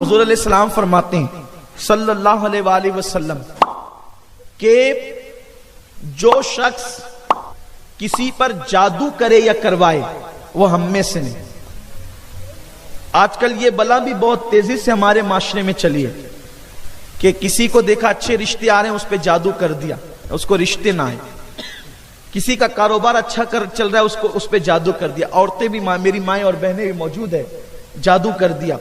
हुजूर अलैहिस्सलाम फरमाते हैं सल्लल्लाहु अलैहि वसल्लम के जो शख्स किसी पर जादू करे या करवाए वो हम में से नहीं। आजकल ये बला भी बहुत तेजी से हमारे माशरे में चली है कि किसी को देखा अच्छे रिश्ते आ रहे हैं उस पर जादू कर दिया, उसको रिश्ते ना आए। किसी का कारोबार अच्छा चल रहा है उसको उस पर जादू कर दिया। औरतें भी मेरी माएँ और बहनें भी मौजूद है, जादू कर दिया।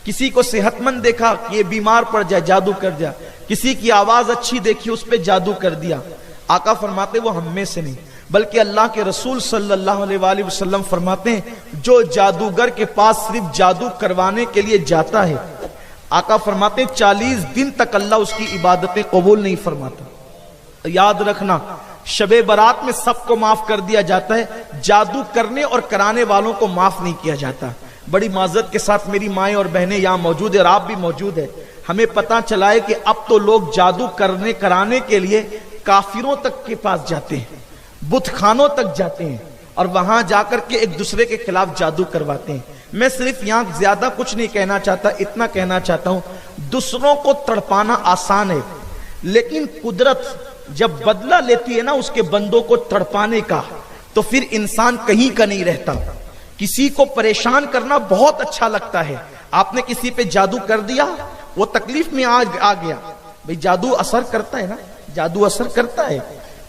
किसी को सेहतमंद देखा कि ये बीमार पड़ जाए, जादू कर दिया। किसी की आवाज अच्छी देखी उस पर जादू कर दिया। आका फरमाते वो हम में से नहीं, बल्कि अल्लाह के रसूल सल्लल्लाहु अलैहि वसल्लम फरमाते हैं जो जादूगर के पास सिर्फ जादू करवाने के लिए जाता है, आका फरमाते हैं 40 दिन तक अल्लाह उसकी इबादतें कबूल नहीं फरमाता। याद रखना, शबे बारात में सबको माफ कर दिया जाता है, जादू करने और कराने वालों को माफ नहीं किया जाता। बड़ी माजरत के साथ मेरी माएँ और बहनें यहाँ मौजूद है और आप भी मौजूद है, हमें पता चला है कि अब तो लोग जादू करने कराने के लिए काफिरों तक के पास जाते हैं, बुत खानों तक जाते हैं और वहां जाकर के एक दूसरे के खिलाफ जादू करवाते हैं। मैं सिर्फ यहां ज्यादा कुछ नहीं कहना चाहता, इतना कहना चाहता हूं दूसरों को तड़पाना आसान है, लेकिन कुदरत जब बदला लेती है ना उसके बंदों को तड़पाने का, तो फिर इंसान कहीं का नहीं रहता। किसी को परेशान करना बहुत अच्छा लगता है। आपने किसी पे जादू कर दिया, वो तकलीफ में आ गया। भाई जादू असर करता है ना, जादू असर करता है,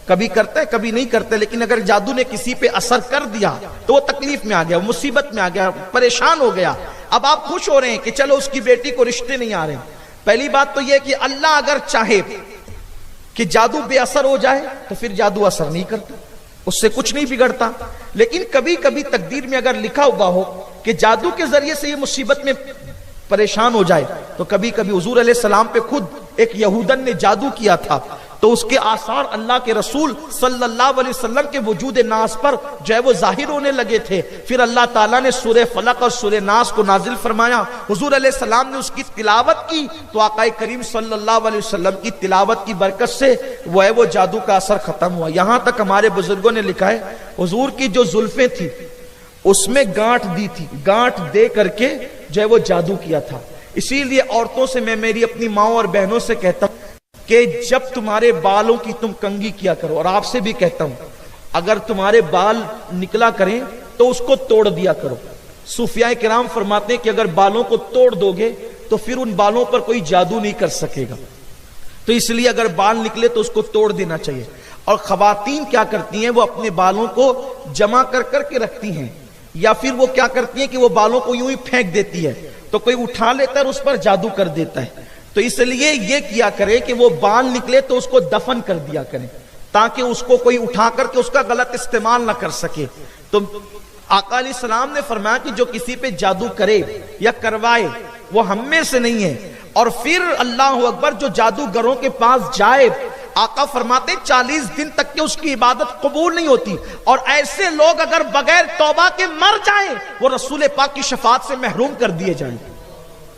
कभी करता है कभी नहीं करता, लेकिन अगर जादू ने किसी पे असर कर दिया तो वो तकलीफ में आ गया, मुसीबत में आ गया, परेशान हो गया। अब आप खुश हो रहे हैं कि चलो उसकी बेटी को रिश्ते नहीं आ रहे। पहली बात तो यह कि अल्लाह अगर चाहे कि जादू बेअसर हो जाए तो फिर जादू असर नहीं करता, उससे कुछ नहीं बिगड़ता। लेकिन कभी कभी तकदीर में अगर लिखा हुआ हो कि जादू के जरिए से ये मुसीबत में परेशान हो जाए, तो कभी कभी हुजूर अलैहिस्सलाम पे खुद एक यहूदन ने जादू किया था, तो उसके आसार अल्लाह के रसूल सल्लल्लाहु अलैहि वसल्लम के वजूद नास पर जो है वो जाहिर होने लगे थे। फिर अल्लाह ताला ने सूरह फलक और सूरह नास को नाजिल फरमाया, हुजूर अलैहिस्सलाम ने उसकी तिलावत की, तो आकाए करीम सल्लल्लाहु अलैहि वसल्लम की तिलावत की बरकत से वो है वो जादू का असर खत्म हुआ। यहां तक हमारे बुजुर्गों ने लिखा है हुजूर की जो जुल्फें थी उसमें गांठ दी थी, गांठ दे करके जो है वो जादू किया था। इसीलिए औरतों से मैं मेरी अपनी माँ और बहनों से कहता हूं कि जब तुम्हारे बालों की तुम कंघी किया करो, और आपसे भी कहता हूं अगर तुम्हारे बाल निकला करें तो उसको तोड़ दिया करो। सूफिया किराम फरमाते हैं कि अगर बालों को तोड़ दोगे तो फिर उन बालों पर कोई जादू नहीं कर सकेगा, तो इसलिए अगर बाल निकले तो उसको तोड़ देना चाहिए। और खवातीन क्या करती हैं, वो अपने बालों को जमा कर करके रखती हैं, या फिर वो क्या करती हैं कि वो बालों को यूं ही फेंक देती है, तो कोई उठा लेता है और उस पर जादू कर देता है। तो इसलिए ये किया करे कि वो बाल निकले तो उसको दफन कर दिया करें, ताकि उसको कोई उठा करके उसका गलत इस्तेमाल ना कर सके। तो आका अलैहिस्सलाम ने फरमाया कि जो किसी पे जादू करे या करवाए वो हम में से नहीं है। और फिर अल्लाह अकबर, जो जादूगरों के पास जाए, आका फरमाते 40 दिन तक के उसकी इबादत कबूल नहीं होती। और ऐसे लोग अगर बगैर तौबा के मर जाएं, वो रसूल पाक की शफाअत से महरूम कर दिए जाएं।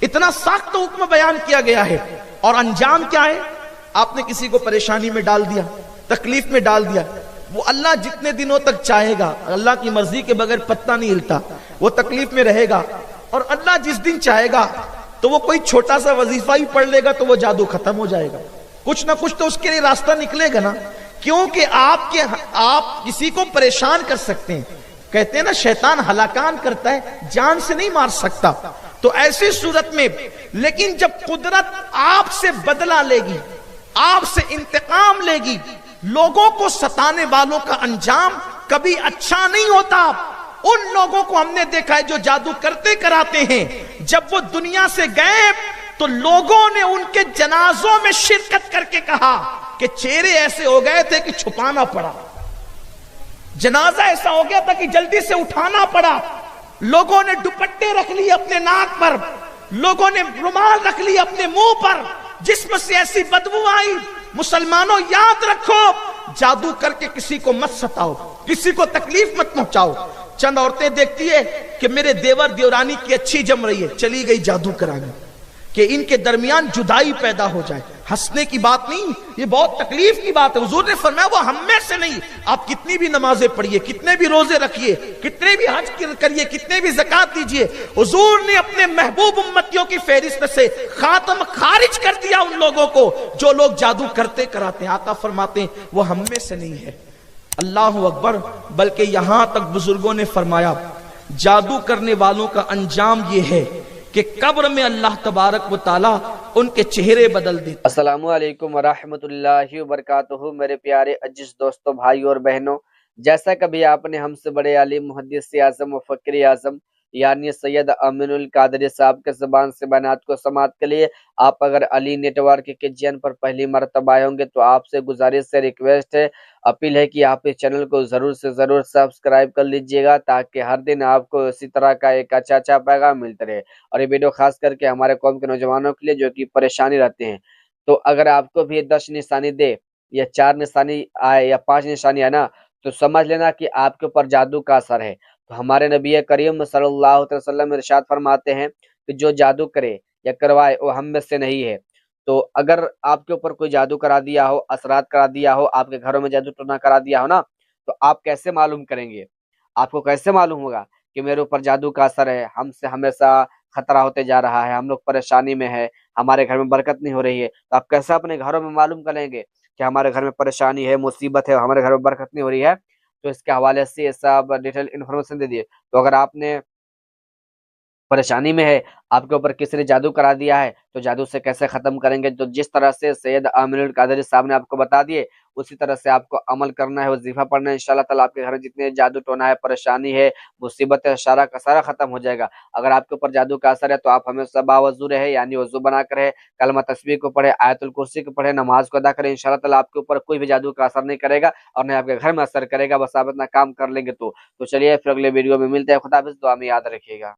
इतना सख्त हुक्म बयान किया गया है। और अंजाम क्या है, आपने किसी को परेशानी में डाल दिया, तकलीफ में डाल दिया, वो अल्लाह जितने दिनों तक चाहेगा, अल्लाह की मर्जी के बगैर पत्ता नहीं हिलता, वो तकलीफ में रहेगा। और अल्लाह जिस दिन चाहेगा तो वो कोई छोटा सा वजीफा ही पढ़ लेगा तो वो जादू खत्म हो जाएगा। कुछ ना कुछ तो उसके लिए रास्ता निकलेगा ना, क्योंकि आप किसी को परेशान कर सकते हैं। कहते हैं ना शैतान हलाकान करता है, जान से नहीं मार सकता। तो ऐसी सूरत में, लेकिन जब कुदरत आपसे बदला लेगी, आपसे इंतकाम लेगी, लोगों को सताने वालों का अंजाम कभी अच्छा नहीं होता। उन लोगों को हमने देखा है जो जादू करते कराते हैं, जब वो दुनिया से गए तो लोगों ने उनके जनाजों में शिरकत करके कहा कि चेहरे ऐसे हो गए थे कि छुपाना पड़ा, जनाजा ऐसा हो गया था कि जल्दी से उठाना पड़ा। लोगों ने दुपट्टे रख लिए अपने नाक पर, लोगों ने रुमाल रख लिए अपने मुंह पर, जिस्म से ऐसी बदबू आई। मुसलमानों याद रखो, जादू करके किसी को मत सताओ, किसी को तकलीफ मत पहुंचाओ। चंद औरतें देखती है कि मेरे देवर देवरानी की अच्छी जम रही है, चली गई जादू कराने। कि इनके दरमियान जुदाई पैदा हो जाए। हंसने की बात नहीं, ये बहुत तकलीफ की बात है। हुजूर ने फरमाया वो हम में से नहीं। आप कितनी भी नमाजें पढ़िए, कितने भी रोजे रखिए, कितने भी हज करिए, कितने भी ज़कात दीजिए, हुजूर ने अपने महबूब उम्मतियों की फहरिस्त से खातम खारिज कर दिया उन लोगों को जो लोग जादू करते कराते हैं। आका फरमाते हैं वो हम में से नहीं है। अल्लाह अकबर। बल्कि यहां तक बुजुर्गों ने फरमाया जादू करने वालों का अंजाम यह है कि कब्र में अल्लाह तबारक व तआला उनके चेहरे बदल दे। अस्सलामु अलैकुम वरहमतुल्लाहि वबरकातुहू। मेरे प्यारे अजीज दोस्तों, भाई और बहनों, जैसा कभी आपने हमसे बड़े आलिम मुहद्दिस आज़म व फ़कीर आज़म यानी सैयद अमीनुल कादरी साहब के ज़बान से बयानात को समाअत के लिए आप अगर अली नेटवर्क के चैनल पर पहली मरतबा आए होंगे तो आपसे गुजारिश है, रिक्वेस्ट है, अपील है कि आप इस चैनल को ज़रूर से ज़रूर सब्सक्राइब कर लीजिएगा ताकि हर दिन आपको इसी तरह का एक अच्छा पैगाम मिलता रहे। और ये वीडियो खास करके हमारे कौम के नौजवानों के लिए जो कि परेशानी रहते हैं। तो अगर आपको भी 10 निशानी दे या 4 निशानी आए या 5 निशानी आए ना, तो समझ लेना कि आपके ऊपर जादू का असर है। तो हमारे नबी करीम सल्लल्लाहु अलैहि वसल्लम इरशाद फरमाते हैं कि जो जादू करे या करवाए वो हम में से नहीं है। तो अगर आपके ऊपर कोई जादू करा दिया हो, असरात करा दिया हो, आपके घरों में जादू टोना करा दिया हो ना, तो आप कैसे मालूम करेंगे? आपको कैसे मालूम होगा कि मेरे ऊपर जादू का असर है, हमसे हमेशा खतरा होते जा रहा है, हम लोग परेशानी में है, हमारे घर में बरकत नहीं हो रही है? तो आप कैसे अपने घरों में मालूम करेंगे कि हमारे घर में परेशानी है, मुसीबत है, हमारे घर में बरकत नहीं हो रही है? तो इसके हवाले से ये सब डिटेल इन्फॉर्मेशन दे दिए। तो अगर आपने परेशानी में है, आपके ऊपर किसी ने जादू करा दिया है, तो जादू से कैसे खत्म करेंगे? तो जिस तरह से सैयद आमिनुल कादरी साहब ने आपको बता दिए, उसी तरह से आपको अमल करना है, वजीफा पढ़ना है। इंशाल्लाह ताला आपके घर में जितने जादू टोना है, परेशानी है, मुसीबत है, सारा का सारा खत्म हो जाएगा। अगर आपके ऊपर जादू का असर है तो आप हमेशा बावजू रहे, यानी वजू बना कर रहे, कलमा तस्बीह को पढ़े, आयतुल कुर्सी को पढ़े, नमाज को अदा करें। इंशाल्लाह ताला आपके ऊपर कोई भी जादू का असर नहीं करेगा और न आपके घर में असर करेगा। बस आप इतना काम कर लेंगे तो चलिए फिर अगले वीडियो में मिलते हैं। खुदा हाफिज़, दुआ में याद रखिएगा।